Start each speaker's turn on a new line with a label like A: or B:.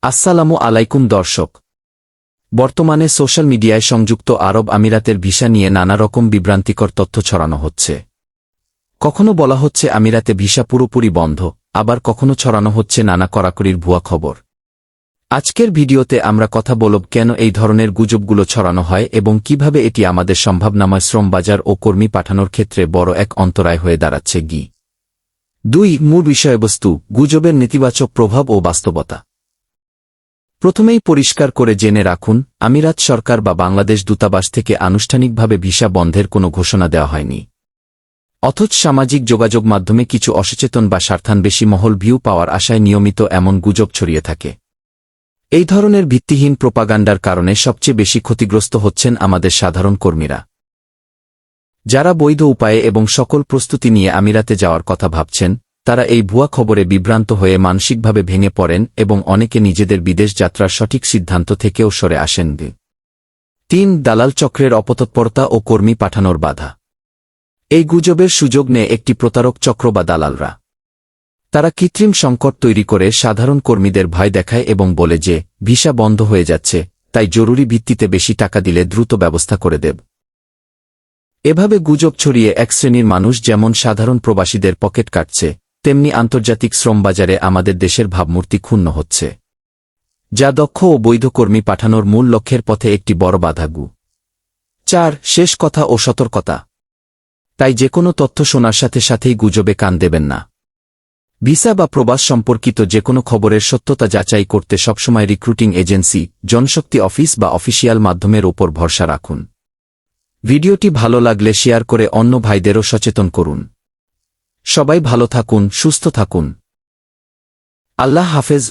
A: আসসালামু আলাইকুম দর্শক। বর্তমানে সোশ্যাল মিডিয়ায় সংযুক্ত আরব আমিরাতের ভিসা নিয়ে নানা রকম বিভ্রান্তিকর তথ্য ছড়ানো হচ্ছে। কখনো বলা হচ্ছে আমিরাতে ভিসা পুরোপুরি বন্ধ, আবার কখনো ছড়ানো হচ্ছে নানা কড়াকড়ির ভুয়া খবর। আজকের ভিডিওতে আমরা কথা বলব কেন এই ধরনের গুজবগুলো ছড়ানো হয় এবং কিভাবে এটি আমাদের সম্ভাবনাময় শ্রম বাজার ও কর্মী পাঠানোর ক্ষেত্রে বড় এক অন্তরায় হয়ে দাঁড়াচ্ছে। 2. মূল বিষয়বস্তু, গুজবের নেতিবাচক প্রভাব ও বাস্তবতা। প্রথমেই পরিষ্কার করে জেনে রাখুন, আমিরাত সরকার বা বাংলাদেশ দূতাবাস থেকে আনুষ্ঠানিকভাবে ভিসা বন্ধের কোনো ঘোষণা দেওয়া হয়নি। অথচ সামাজিক যোগাযোগ মাধ্যমে কিছু অসচেতন বা স্বার্থান্বেষী মহল ভিউ পাওয়ার আশায় নিয়মিত এমন গুজব ছড়িয়ে থাকে। এই ধরনের ভিত্তিহীন প্রোপাগান্ডার কারণে সবচেয়ে বেশি ক্ষতিগ্রস্ত হচ্ছেন আমাদের সাধারণ কর্মীরা। যারা বৈধ উপায়ে এবং সকল প্রস্তুতি নিয়ে আমিরাতে যাওয়ার কথা ভাবছেন, তারা এই ভুয়া খবরে বিভ্রান্ত হয়ে মানসিকভাবে ভেঙে পড়েন এবং অনেকে নিজেদের বিদেশ যাত্রার সঠিক সিদ্ধান্ত থেকেও সরে আসেন। 3. দালাল চক্রের অপতৎপরতা ও কর্মী পাঠানোর বাধা। এই গুজবের সুযোগ নেয় একটি প্রতারক চক্র বা দালালরা। তারা কৃত্রিম সংকট তৈরি করে সাধারণ কর্মীদের ভয় দেখায় এবং বলে যে ভিসা বন্ধ হয়ে যাচ্ছে, তাই জরুরি ভিত্তিতে বেশি টাকা দিলে দ্রুত ব্যবস্থা করে দেব। এভাবে গুজব ছড়িয়ে এক শ্রেণীর মানুষ যেমন সাধারণ প্রবাসীদের পকেট কাটছে, তেমনি আন্তর্জাতিক শ্রমবাজারে আমাদের দেশের ভাবমূর্তি ক্ষুণ্ণ হচ্ছে, যা দক্ষ ও বৈধ কর্মী পাঠানোর মূল লক্ষ্যের পথে একটি বড় বাধা। 4. শেষ কথা ও সতর্কতা। তাই যেকোনো তথ্য শোনার সাথে সাথেই গুজবে কান দেবেন না। ভিসা বা প্রবাস সম্পর্কিত যেকোনো খবরের সত্যতা যাচাই করতে সবসময় রিক্রুটিং এজেন্সি, জনশক্তি অফিস বা অফিসিয়াল মাধ্যমের ওপর ভরসা রাখুন। ভিডিওটি ভালো লাগলে শেয়ার করে অন্য ভাইদেরও সচেতন করুন। সবাই ভালো থাকুন, সুস্থ থাকুন। আল্লাহ হাফেজ।